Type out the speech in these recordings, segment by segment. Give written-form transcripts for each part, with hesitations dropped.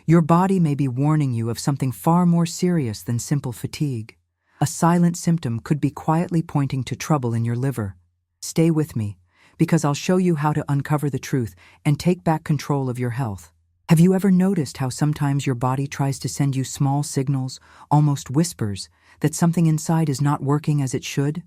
Your body may be warning you of something far more serious than simple fatigue. A silent symptom could be quietly pointing to trouble in your liver. Stay with me, because I'll show you how to uncover the truth and take back control of your health. Have you ever noticed how sometimes your body tries to send you small signals, almost whispers, that something inside is not working as it should?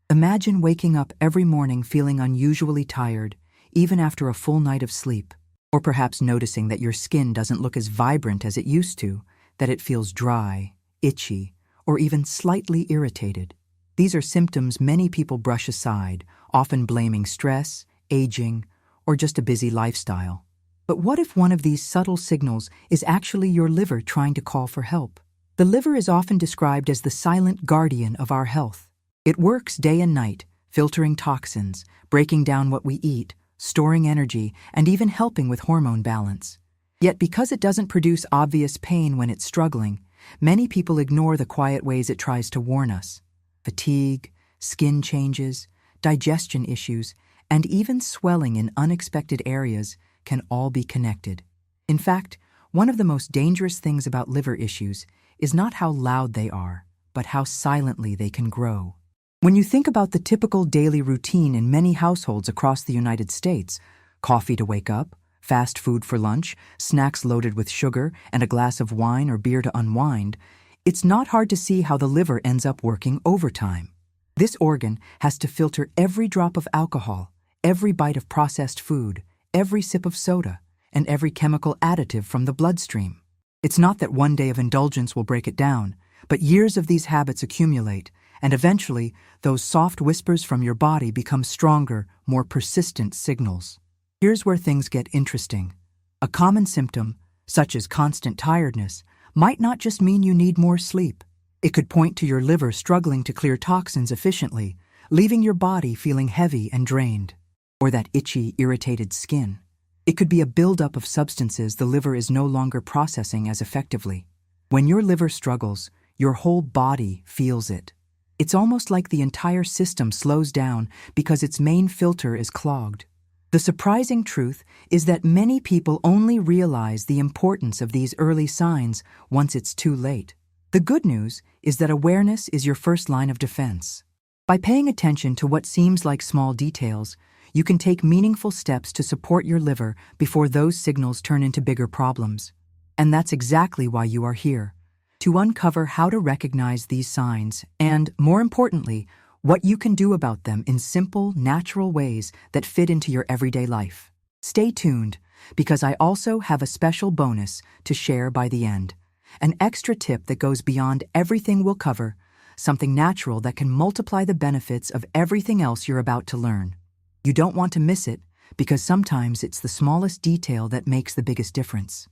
Imagine waking up every morning feeling unusually tired, even after a full night of sleep. Or perhaps noticing that your skin doesn't look as vibrant as it used to, that it feels dry, itchy, or even slightly irritated. These are symptoms many people brush aside, often blaming stress, aging, or just a busy lifestyle. But what if one of these subtle signals is actually your liver trying to call for help? The liver is often described as the silent guardian of our health. It works day and night, filtering toxins, breaking down what we eat, storing energy, and even helping with hormone balance. Yet because it doesn't produce obvious pain when it's struggling, many people ignore the quiet ways it tries to warn us. Fatigue, skin changes, digestion issues, and even swelling in unexpected areas can all be connected. In fact, one of the most dangerous things about liver issues is not how loud they are, but how silently they can grow. When you think about the typical daily routine in many households across the United States, coffee to wake up, fast food for lunch, snacks loaded with sugar, and a glass of wine or beer to unwind, it's not hard to see how the liver ends up working overtime. This organ has to filter every drop of alcohol, every bite of processed food, every sip of soda, and every chemical additive from the bloodstream. It's not that one day of indulgence will break it down, but years of these habits accumulate, and eventually, those soft whispers from your body become stronger, more persistent signals. Here's where things get interesting. A common symptom, such as constant tiredness, might not just mean you need more sleep. It could point to your liver struggling to clear toxins efficiently, leaving your body feeling heavy and drained. Or that itchy, irritated skin. It could be a buildup of substances the liver is no longer processing as effectively. When your liver struggles, your whole body feels it. It's almost like the entire system slows down because its main filter is clogged. The surprising truth is that many people only realize the importance of these early signs once it's too late. The good news is that awareness is your first line of defense. By paying attention to what seems like small details, you can take meaningful steps to support your liver before those signals turn into bigger problems. And that's exactly why you are here. To uncover how to recognize these signs and, more importantly, what you can do about them in simple, natural ways that fit into your everyday life. Stay tuned, because I also have a special bonus to share by the end. An extra tip that goes beyond everything we'll cover, something natural that can multiply the benefits of everything else you're about to learn. You don't want to miss it, because sometimes it's the smallest detail that makes the biggest difference.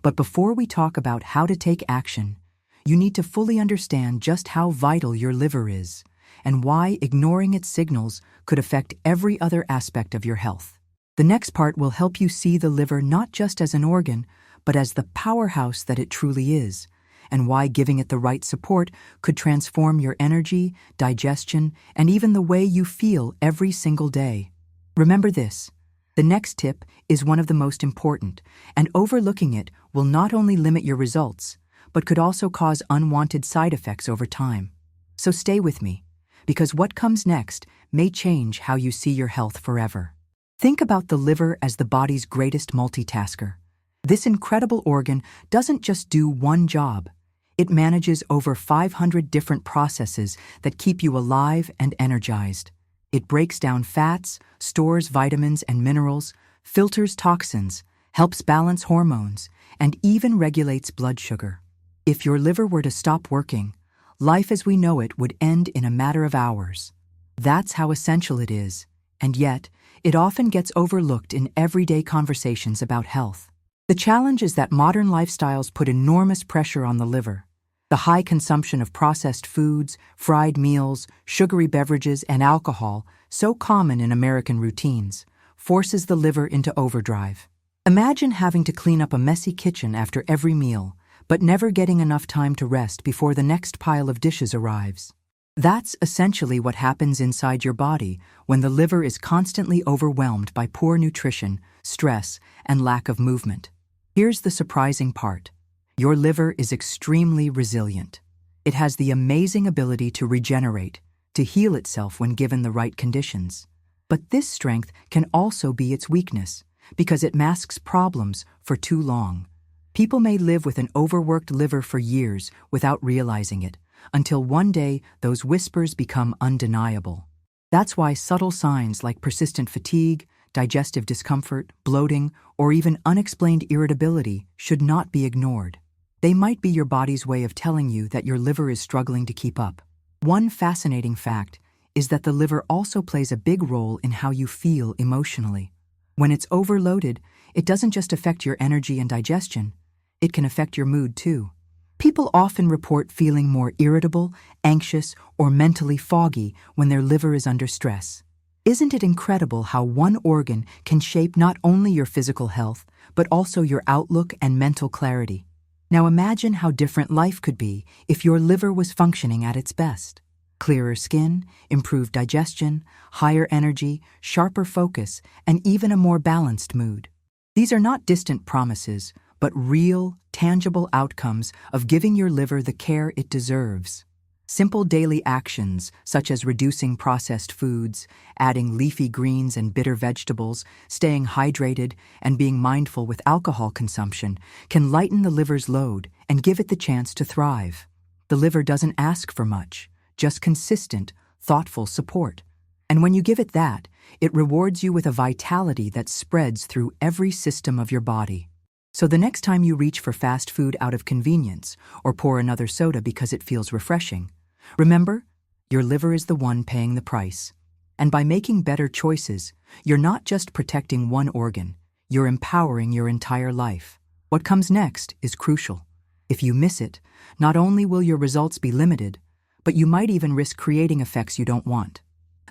But before we talk about how to take action, you need to fully understand just how vital your liver is and why ignoring its signals could affect every other aspect of your health. The next part will help you see the liver not just as an organ, but as the powerhouse that it truly is, and why giving it the right support could transform your energy, digestion, and even the way you feel every single day. Remember this. The next tip is one of the most important, and overlooking it will not only limit your results, but could also cause unwanted side effects over time. So stay with me, because what comes next may change how you see your health forever. Think about the liver as the body's greatest multitasker. This incredible organ doesn't just do one job. It manages over 500 different processes that keep you alive and energized. It breaks down fats, stores vitamins and minerals, filters toxins, helps balance hormones, and even regulates blood sugar. If your liver were to stop working, life as we know it would end in a matter of hours. That's how essential it is, and yet, it often gets overlooked in everyday conversations about health. The challenge is that modern lifestyles put enormous pressure on the liver. The high consumption of processed foods, fried meals, sugary beverages, and alcohol, so common in American routines, forces the liver into overdrive. Imagine having to clean up a messy kitchen after every meal, but never getting enough time to rest before the next pile of dishes arrives. That's essentially what happens inside your body when the liver is constantly overwhelmed by poor nutrition, stress, and lack of movement. Here's the surprising part. Your liver is extremely resilient. It has the amazing ability to regenerate, to heal itself when given the right conditions. But this strength can also be its weakness, because it masks problems for too long. People may live with an overworked liver for years without realizing it, until one day those whispers become undeniable. That's why subtle signs like persistent fatigue, digestive discomfort, bloating, or even unexplained irritability should not be ignored. They might be your body's way of telling you that your liver is struggling to keep up. One fascinating fact is that the liver also plays a big role in how you feel emotionally. When it's overloaded, it doesn't just affect your energy and digestion, it can affect your mood too. People often report feeling more irritable, anxious, or mentally foggy when their liver is under stress. Isn't it incredible how one organ can shape not only your physical health, but also your outlook and mental clarity? Now imagine how different life could be if your liver was functioning at its best. Clearer skin, improved digestion, higher energy, sharper focus, and even a more balanced mood. These are not distant promises, but real, tangible outcomes of giving your liver the care it deserves. Simple daily actions, such as reducing processed foods, adding leafy greens and bitter vegetables, staying hydrated, and being mindful with alcohol consumption, can lighten the liver's load and give it the chance to thrive. The liver doesn't ask for much, just consistent, thoughtful support. And when you give it that, it rewards you with a vitality that spreads through every system of your body. So the next time you reach for fast food out of convenience or pour another soda because it feels refreshing, remember, your liver is the one paying the price. And by making better choices, you're not just protecting one organ, you're empowering your entire life. What comes next is crucial. If you miss it, not only will your results be limited, but you might even risk creating effects you don't want.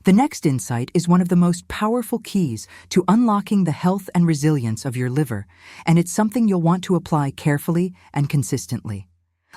The next insight is one of the most powerful keys to unlocking the health and resilience of your liver, and it's something you'll want to apply carefully and consistently.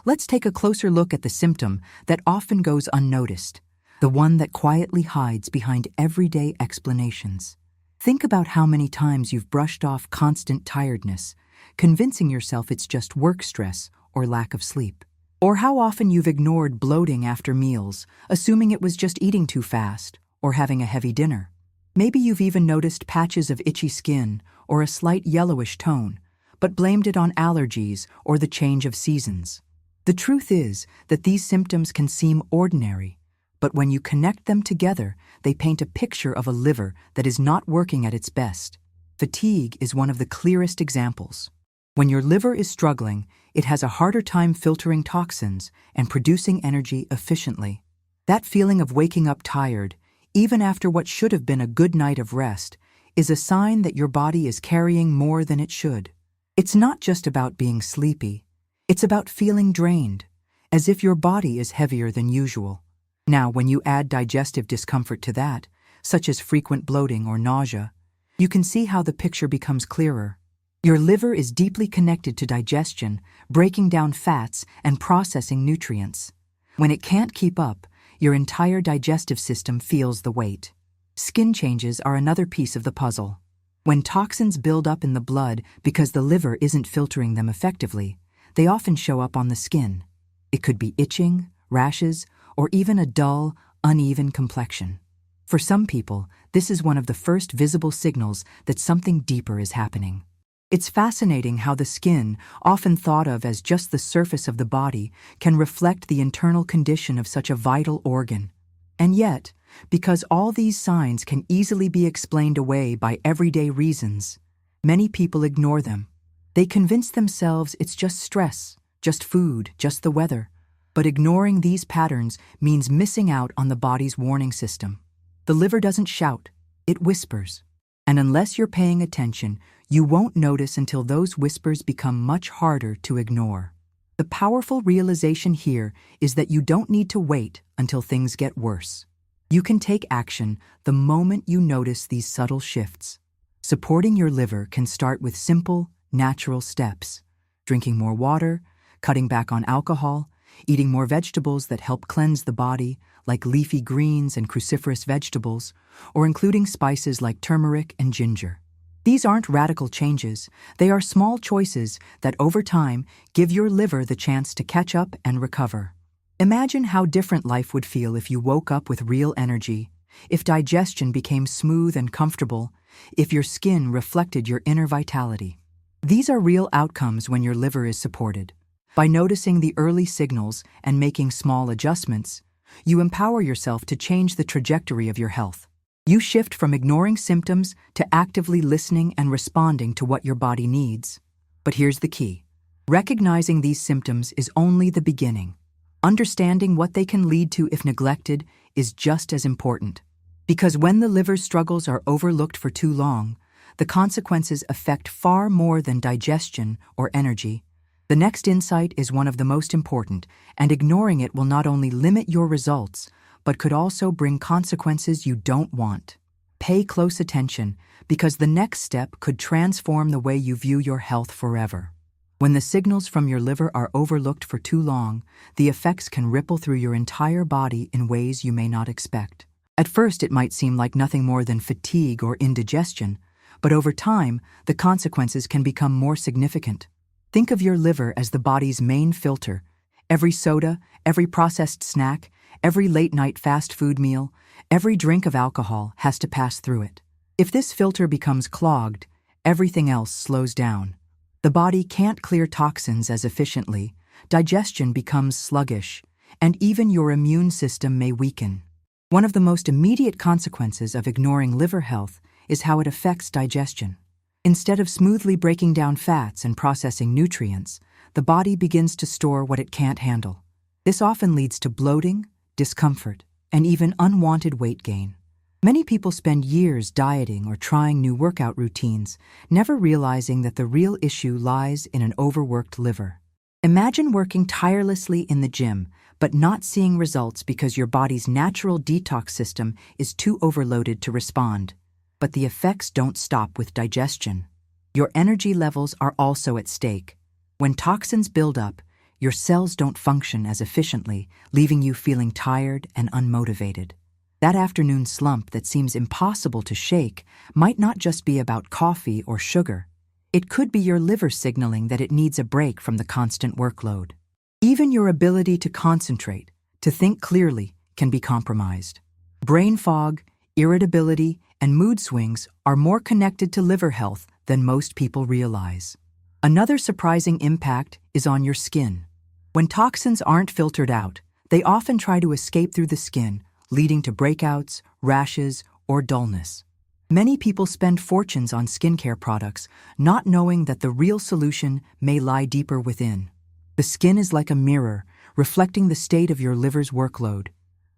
Let's take a closer look at the symptom that often goes unnoticed, the one that quietly hides behind everyday explanations. Think about how many times you've brushed off constant tiredness, convincing yourself it's just work stress or lack of sleep. Or how often you've ignored bloating after meals, assuming it was just eating too fast or having a heavy dinner. Maybe you've even noticed patches of itchy skin or a slight yellowish tone, but blamed it on allergies or the change of seasons. The truth is that these symptoms can seem ordinary, but when you connect them together, they paint a picture of a liver that is not working at its best. Fatigue is one of the clearest examples. When your liver is struggling, it has a harder time filtering toxins and producing energy efficiently. That feeling of waking up tired, even after what should have been a good night of rest, is a sign that your body is carrying more than it should. It's not just about being sleepy. It's about feeling drained, as if your body is heavier than usual. Now, when you add digestive discomfort to that, such as frequent bloating or nausea, you can see how the picture becomes clearer. Your liver is deeply connected to digestion, breaking down fats and processing nutrients. When it can't keep up, your entire digestive system feels the weight. Skin changes are another piece of the puzzle. When toxins build up in the blood because the liver isn't filtering them effectively, they often show up on the skin. It could be itching, rashes, or even a dull, uneven complexion. For some people, this is one of the first visible signals that something deeper is happening. It's fascinating how the skin, often thought of as just the surface of the body, can reflect the internal condition of such a vital organ. And yet, because all these signs can easily be explained away by everyday reasons, many people ignore them. They convince themselves it's just stress, just food, just the weather. But ignoring these patterns means missing out on the body's warning system. The liver doesn't shout, it whispers. And unless you're paying attention, you won't notice until those whispers become much harder to ignore. The powerful realization here is that you don't need to wait until things get worse. You can take action the moment you notice these subtle shifts. Supporting your liver can start with simple, natural steps: drinking more water, cutting back on alcohol, eating more vegetables that help cleanse the body, like leafy greens and cruciferous vegetables, or including spices like turmeric and ginger. These aren't radical changes, they are small choices that over time give your liver the chance to catch up and recover. Imagine how different life would feel if you woke up with real energy, if digestion became smooth and comfortable, if your skin reflected your inner vitality. These are real outcomes when your liver is supported. By noticing the early signals and making small adjustments, you empower yourself to change the trajectory of your health. You shift from ignoring symptoms to actively listening and responding to what your body needs. But here's the key. Recognizing these symptoms is only the beginning. Understanding what they can lead to if neglected is just as important. Because when the liver's struggles are overlooked for too long, the consequences affect far more than digestion or energy. The next insight is one of the most important, and ignoring it will not only limit your results, but could also bring consequences you don't want. Pay close attention, because the next step could transform the way you view your health forever. When the signals from your liver are overlooked for too long, the effects can ripple through your entire body in ways you may not expect. At first, it might seem like nothing more than fatigue or indigestion, but over time, the consequences can become more significant. Think of your liver as the body's main filter. Every soda, every processed snack, every late-night fast food meal, every drink of alcohol has to pass through it. If this filter becomes clogged, everything else slows down. The body can't clear toxins as efficiently, digestion becomes sluggish, and even your immune system may weaken. One of the most immediate consequences of ignoring liver health is how it affects digestion. Instead of smoothly breaking down fats and processing nutrients, the body begins to store what it can't handle. This often leads to bloating, discomfort, and even unwanted weight gain. Many people spend years dieting or trying new workout routines, never realizing that the real issue lies in an overworked liver. Imagine working tirelessly in the gym, but not seeing results because your body's natural detox system is too overloaded to respond. But the effects don't stop with digestion. Your energy levels are also at stake. When toxins build up, your cells don't function as efficiently, leaving you feeling tired and unmotivated. That afternoon slump that seems impossible to shake might not just be about coffee or sugar. It could be your liver signaling that it needs a break from the constant workload. Even your ability to concentrate, to think clearly, can be compromised. Brain fog, irritability, and mood swings are more connected to liver health than most people realize. Another surprising impact is on your skin. When toxins aren't filtered out, they often try to escape through the skin, leading to breakouts, rashes, or dullness. Many people spend fortunes on skincare products, not knowing that the real solution may lie deeper within. The skin is like a mirror, reflecting the state of your liver's workload.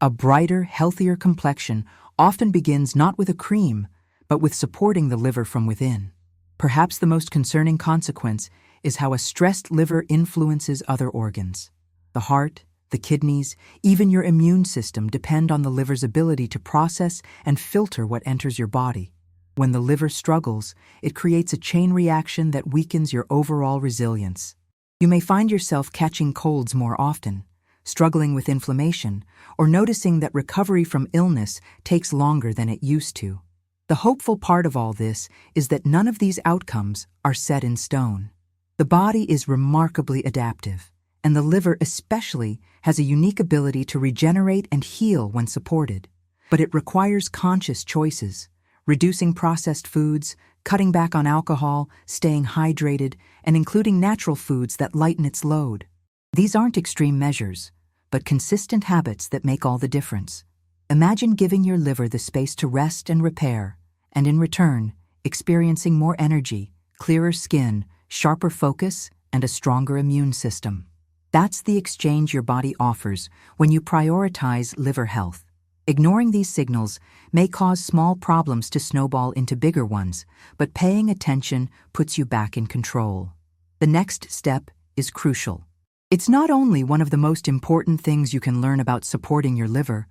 A brighter, healthier complexion often begins not with a cream, but with supporting the liver from within. Perhaps the most concerning consequence is how a stressed liver influences other organs. The heart, the kidneys, even your immune system depend on the liver's ability to process and filter what enters your body. When the liver struggles, it creates a chain reaction that weakens your overall resilience. You may find yourself catching colds more often, struggling with inflammation, or noticing that recovery from illness takes longer than it used to. The hopeful part of all this is that none of these outcomes are set in stone. The body is remarkably adaptive, and the liver especially has a unique ability to regenerate and heal when supported. But it requires conscious choices, reducing processed foods, cutting back on alcohol, staying hydrated, and including natural foods that lighten its load. These aren't extreme measures, but consistent habits that make all the difference. Imagine giving your liver the space to rest and repair, and in return, experiencing more energy, clearer skin, sharper focus, and a stronger immune system. That's the exchange your body offers when you prioritize liver health. Ignoring these signals may cause small problems to snowball into bigger ones, but paying attention puts you back in control. The next step is crucial. It's not only one of the most important things you can learn about supporting your liver,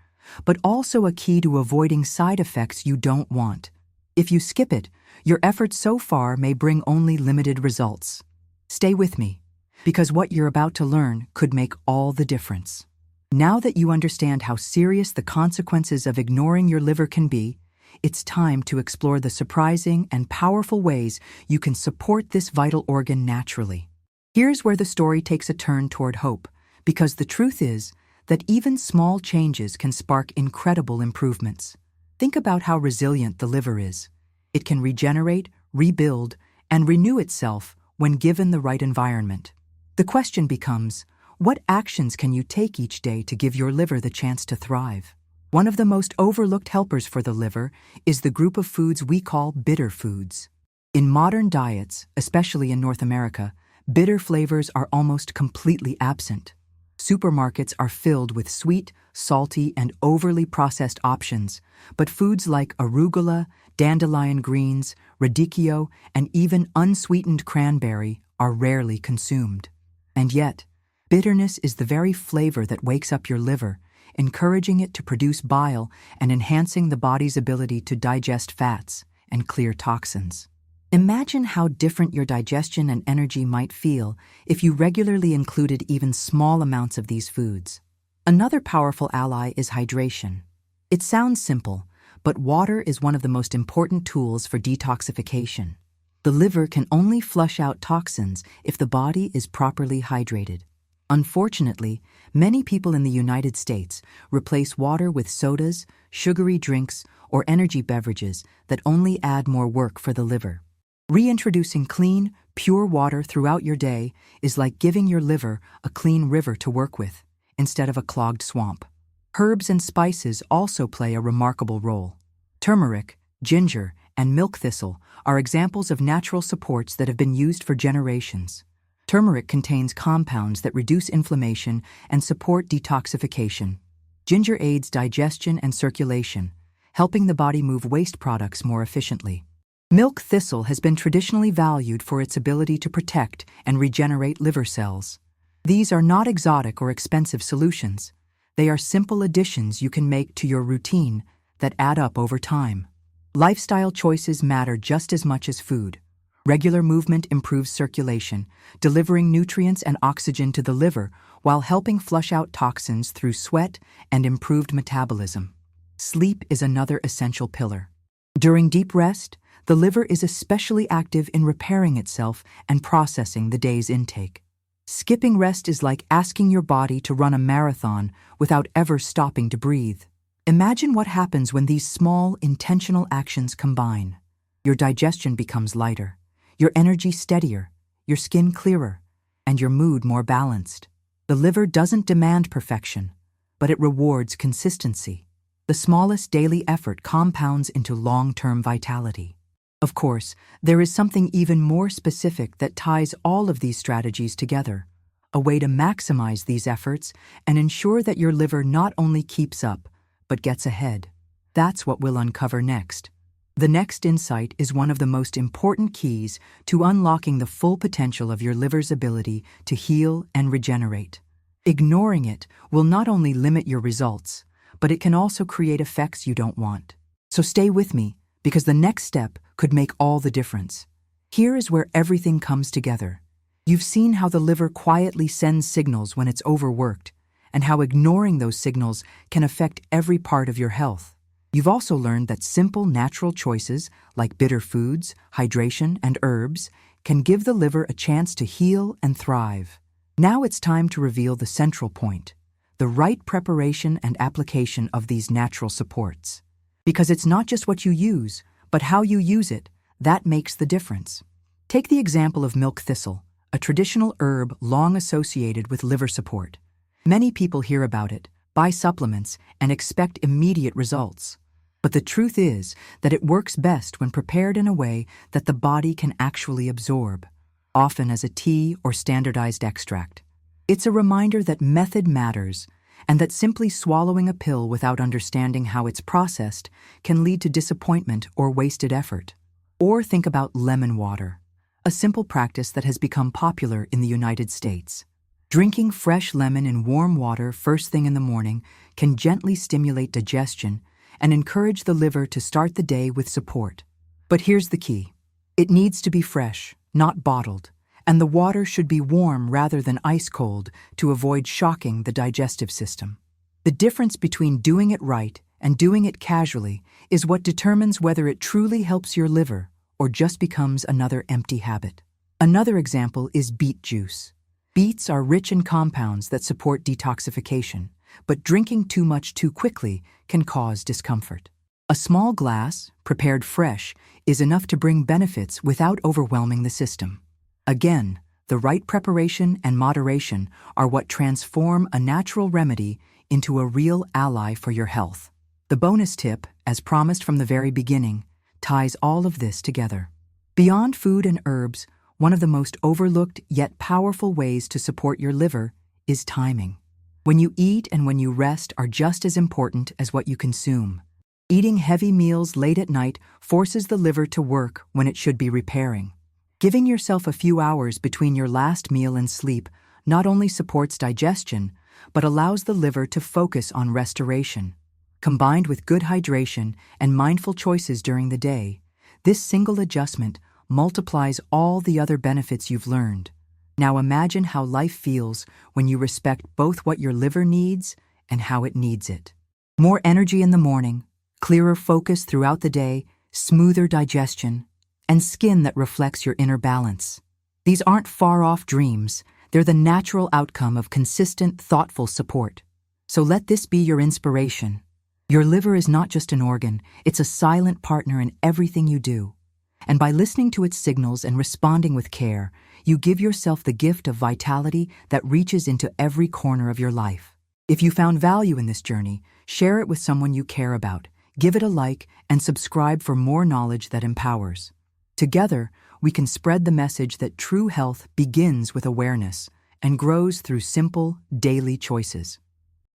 but also a key to avoiding side effects you don't want. If you skip it, your efforts so far may bring only limited results. Stay with me, because what you're about to learn could make all the difference. Now that you understand how serious the consequences of ignoring your liver can be, it's time to explore the surprising and powerful ways you can support this vital organ naturally. Here's where the story takes a turn toward hope, because the truth is that even small changes can spark incredible improvements. Think about how resilient the liver is. It can regenerate, rebuild, and renew itself when given the right environment. The question becomes, what actions can you take each day to give your liver the chance to thrive? One of the most overlooked helpers for the liver is the group of foods we call bitter foods. In modern diets, especially in North America, bitter flavors are almost completely absent. Supermarkets are filled with sweet, salty, and overly processed options, but foods like arugula, dandelion greens, radicchio, and even unsweetened cranberry are rarely consumed. And yet, bitterness is the very flavor that wakes up your liver, encouraging it to produce bile and enhancing the body's ability to digest fats and clear toxins. Imagine how different your digestion and energy might feel if you regularly included even small amounts of these foods. Another powerful ally is hydration. It sounds simple, but water is one of the most important tools for detoxification. The liver can only flush out toxins if the body is properly hydrated. Unfortunately, many people in the United States replace water with sodas, sugary drinks, or energy beverages that only add more work for the liver. Reintroducing clean, pure water throughout your day is like giving your liver a clean river to work with, instead of a clogged swamp. Herbs and spices also play a remarkable role. Turmeric, ginger, and milk thistle are examples of natural supports that have been used for generations. Turmeric contains compounds that reduce inflammation and support detoxification. Ginger aids digestion and circulation, helping the body move waste products more efficiently. Milk thistle has been traditionally valued for its ability to protect and regenerate liver cells. These are not exotic or expensive solutions. They are simple additions you can make to your routine that add up over time. Lifestyle choices matter just as much as food. Regular movement improves circulation, delivering nutrients and oxygen to the liver while helping flush out toxins through sweat and improved metabolism. Sleep is another essential pillar. During deep rest, the liver is especially active in repairing itself and processing the day's intake. Skipping rest is like asking your body to run a marathon without ever stopping to breathe. Imagine what happens when these small, intentional actions combine. Your digestion becomes lighter, your energy steadier, your skin clearer, and your mood more balanced. The liver doesn't demand perfection, but it rewards consistency. The smallest daily effort compounds into long-term vitality. Of course, there is something even more specific that ties all of these strategies together, a way to maximize these efforts and ensure that your liver not only keeps up, but gets ahead. That's what we'll uncover next. The next insight is one of the most important keys to unlocking the full potential of your liver's ability to heal and regenerate. Ignoring it will not only limit your results, but it can also create effects you don't want. So stay with me, because the next step could make all the difference. Here is where everything comes together. You've seen how the liver quietly sends signals when it's overworked, and how ignoring those signals can affect every part of your health. You've also learned that simple, natural choices like bitter foods, hydration, and herbs can give the liver a chance to heal and thrive. Now it's time to reveal the central point, the right preparation and application of these natural supports. Because it's not just what you use, but how you use it, that makes the difference. Take the example of milk thistle, a traditional herb long associated with liver support. Many people hear about it, buy supplements, and expect immediate results. But the truth is that it works best when prepared in a way that the body can actually absorb, often as a tea or standardized extract. It's a reminder that method matters, and that simply swallowing a pill without understanding how it's processed can lead to disappointment or wasted effort. Or think about lemon water, a simple practice that has become popular in the United States. Drinking fresh lemon in warm water first thing in the morning can gently stimulate digestion and encourage the liver to start the day with support. But here's the key. It needs to be fresh, not bottled, and the water should be warm rather than ice cold to avoid shocking the digestive system. The difference between doing it right and doing it casually is what determines whether it truly helps your liver or just becomes another empty habit. Another example is beet juice. Beets are rich in compounds that support detoxification, but drinking too much too quickly can cause discomfort. A small glass, prepared fresh, is enough to bring benefits without overwhelming the system. Again, the right preparation and moderation are what transform a natural remedy into a real ally for your health. The bonus tip, as promised from the very beginning, ties all of this together. Beyond food and herbs, one of the most overlooked yet powerful ways to support your liver is timing. When you eat and when you rest are just as important as what you consume. Eating heavy meals late at night forces the liver to work when it should be repairing. Giving yourself a few hours between your last meal and sleep not only supports digestion, but allows the liver to focus on restoration. Combined with good hydration and mindful choices during the day, this single adjustment multiplies all the other benefits you've learned. Now imagine how life feels when you respect both what your liver needs and how it needs it. More energy in the morning, clearer focus throughout the day, smoother digestion, and skin that reflects your inner balance. These aren't far-off dreams, they're the natural outcome of consistent, thoughtful support. So let this be your inspiration. Your liver is not just an organ, it's a silent partner in everything you do. And by listening to its signals and responding with care, you give yourself the gift of vitality that reaches into every corner of your life. If you found value in this journey, share it with someone you care about, give it a like, and subscribe for more knowledge that empowers. Together, we can spread the message that true health begins with awareness and grows through simple, daily choices.